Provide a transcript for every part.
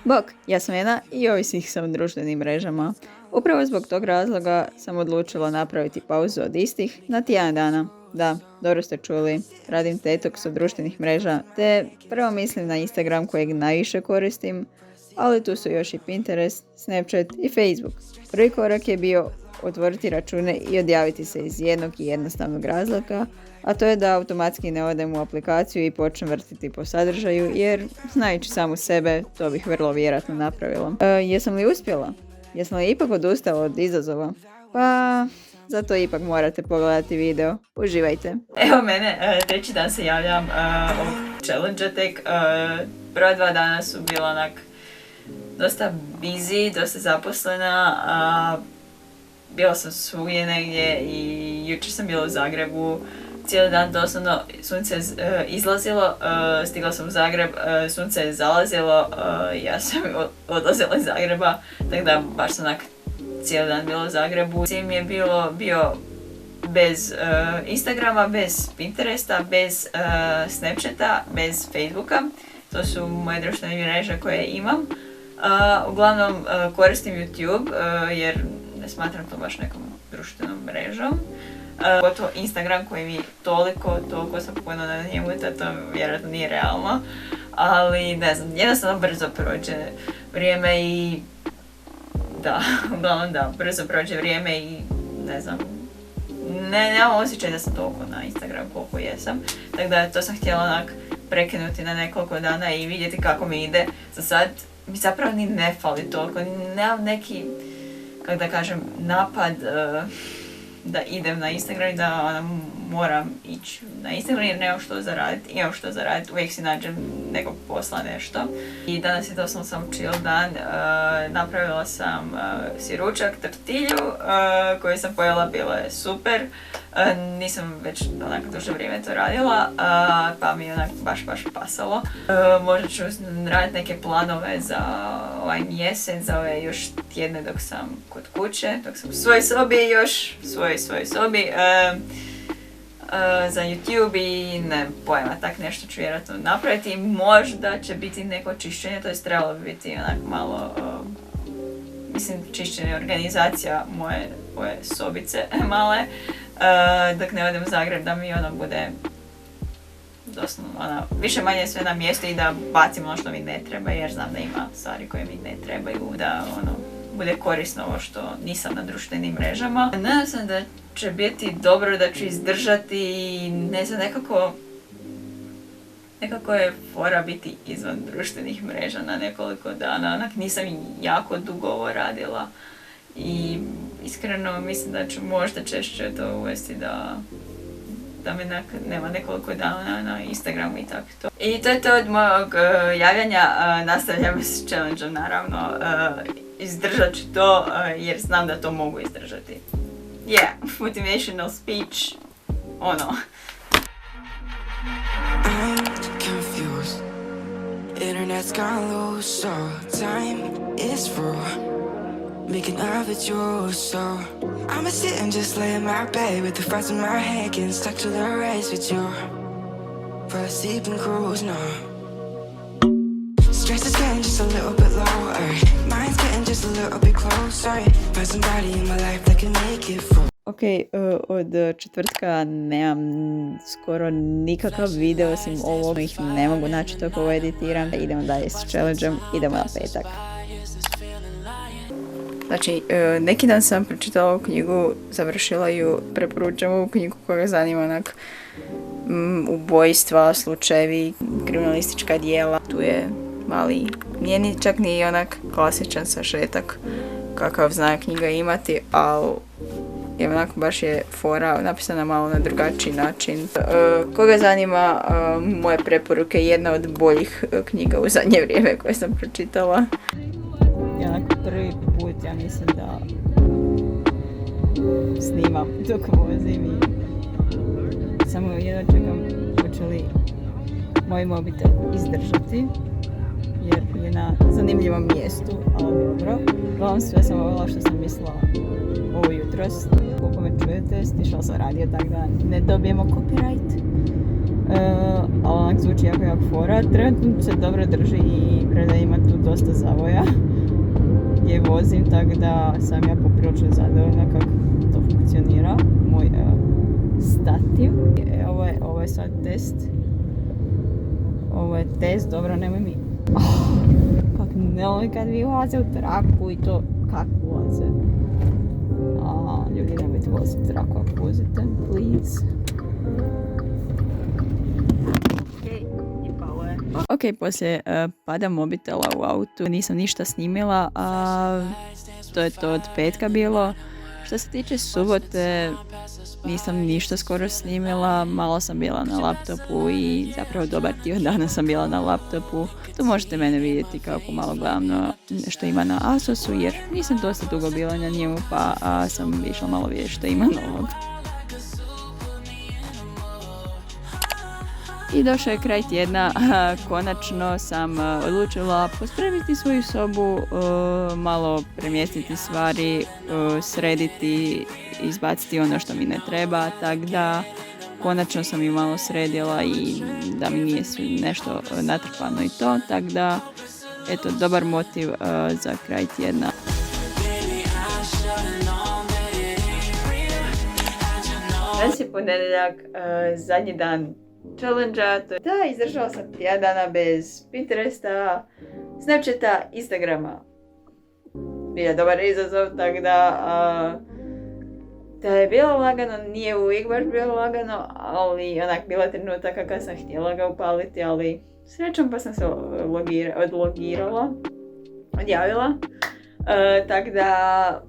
Bok, ja sam Ena i ovisih sam o društvenim mrežama. Upravo zbog tog razloga sam odlučila napraviti pauzu od istih na tjedan dana. Da, dobro ste čuli, radim detoks od društvenih mreža, te prvo mislim na Instagram kojeg najviše koristim, ali tu su još i Pinterest, Snapchat i Facebook. Prvi korak je bio otvoriti račune i odjaviti se iz jednog i jednostavnog razloga, a to je da automatski ne odem u aplikaciju i počnem vrtiti po sadržaju, jer znajući samu sebe, to bih vrlo vjerojatno napravila. Jesam li uspjela? Jesam li ipak odustala od izazova? Pa, zato ipak morate pogledati video. Uživajte. Evo mene, treći dan se javljam ovog challenge tek. Prva 2 dana su bila onak dosta busy, dosta zaposlena. Bila sam svugdje negdje i jučer sam bila u Zagrebu. Cijeli dan doslovno sunce je izlazilo, stigla sam u Zagreb, sunce je zalazilo, ja sam odlazila iz Zagreba, tako da baš sam onak cijeli dan bila u Zagrebu. Cijeli je bio bez Instagrama, bez Pinteresta, bez Snapchata, bez Facebooka. To su moje društvene mreže koje imam. Uglavnom koristim YouTube jer ne smatram to baš nekom društvenom mrežom. Gotovo Instagram koji mi toliko sam puno na njemu da to vjerojatno nije realno. Ali ne znam, jednostavno brzo prođe vrijeme i da, uglavnom da, brzo prođe vrijeme i ne znam, nemam osjećaj da sam toliko na Instagram koliko jesam. Tako da to sam htjela onak prekinuti na nekoliko dana i vidjeti kako mi ide. Za sad mi zapravo ni ne fali toliko, nemam neki, kako da kažem, napad da idem na Instagram i da moram ići na Instagram jer imam što zaraditi, uvijek si nađem nekog posla, nešto. I danas je doslovno sam chill dan, napravila sam si ručak, tortilju koju sam pojela, bila je super. Nisam već onako duže vrijeme to radila, pa mi je onak baš pasalo. Možda ću raditi neke planove za ovaj mjesec, za ove još tjedne dok sam kod kuće, dok sam u svojoj sobi još, svojoj sobi. Za YouTube i ne pojma, tak nešto ću vjerojatno napraviti. Možda će biti neko čišćenje, to je trebalo bi biti onak malo, mislim, čišćenje, organizacija moje sobice male, dok ne odem u Zagreb, da mi ono bude doslovno više manje sve na mjestu i da bacim ono što mi ne treba, jer znam da ima stvari koje mi ne trebaju, da bude korisno ovo što nisam na društvenim mrežama. Nadam se da će biti dobro, da ću izdržati i ne znam, nekako je fora biti izvan društvenih mreža na nekoliko dana. Onak nisam jako dugo ovo radila i iskreno mislim da ću možda češće to uvesti da me nema nekoliko dana na Instagramu i tako to. I to je to od mojeg javljanja. Nastavljamo s challenge-om naravno. Izdržat ću to jer znam da to mogu izdržati. Yeah, motivational speech. Ono. I'm confused. Internet's gone loose, so time is through. Making love with you, so I'ma sit and just lay in my bed with the thoughts in my head, getting stuck to the race with you. For a sleeping cruise, no. Stress is getting just a little bit lower. Mind's getting just a little bit closer. Find somebody in my life that can make it full. Ok, od četvrtka nemam skoro nikakav video osim ovog, ih ne mogu naći toliko ovo editiram. Idemo dalje s challenge-om, idemo na petak. Znači, neki dan sam pročitala ovu knjigu, završila ju, preporučam ovu knjigu koga zanima onak ubojstva, slučajevi, kriminalistička djela. Tu je mali, nije ni čak ni onak klasičan sažetak kakav zna knjiga imati, ali je onako baš je fora napisana malo na drugačiji način. Koga zanima, moje preporuke je jedna od boljih knjiga u zadnje vrijeme koje sam pročitala. I onako prvi put ja mislim da snimam dok vozim i samo jedno čekam hoće li moj mobitel izdržati jer je na zanimljivom mjestu, ali dobro. Uglavnom sve sam volila što sam mislila ovo jutros. Koliko me čujete, stišla sam radio tako da ne dobijemo copyright. ali onak zvuči jako fora. Trenutno se dobro drži i preda ima tu dosta zavoja gdje vozim, tako da sam ja poprilično zadovoljna kako to funkcionira, moj stativ. Ovo je sad test. Ovo je test, dobro, nemoj mi... Kak ne volim kad vi ulaze u traku i to kako ulaze. Ljudi, nemojte voziti traku ako vozite, please. Ok, poslije pada mobitela u autu nisam ništa snimila, a to je to od petka bilo. Što se tiče subote, nisam ništa skoro snimila, malo sam bila na laptopu i zapravo dobar dio dana sam bila na laptopu. Tu možete mene vidjeti kako malo gledam što ima na Asusu, jer nisam dosta dugo bila na njemu, pa sam išla malo vidjeti što ima novog. I došao je kraj tjedna, konačno sam odlučila pospremiti svoju sobu, malo premjestiti stvari, srediti, izbaciti ono što mi ne treba, tako da konačno sam ju malo sredila i da mi nije nešto natrpano i to, tako da eto, dobar motiv za kraj tjedna. Danas je ponedjeljak, zadnji dan challenge-a. Da, izdržala sam tjedan dana bez Pinteresta, Snapchata, Instagrama. Bio dobar izazov, tako da je bilo lagano, nije uvijek baš bilo lagano, ali onak bila trenutaka kad sam htjela ga upaliti, ali srećom pa sam se odjavila, tako da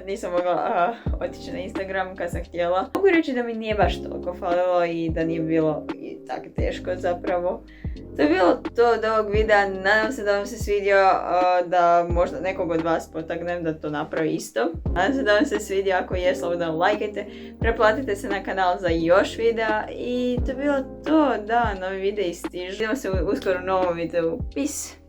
nisam mogla otići na Instagram kad sam htjela. Mogu reći da mi nije baš toliko falilo i da nije bilo i tako teško zapravo. To je bilo to od ovog videa, nadam se da vam se svidio, da možda nekog od vas potaknem da to napravi isto. Nadam se da vam se svidio, ako je slobodno lajkajte, preplatite se na kanal za još videa i to je bilo to, da, novi videi stižu. Vidimo se uskoro u novom videu, peace!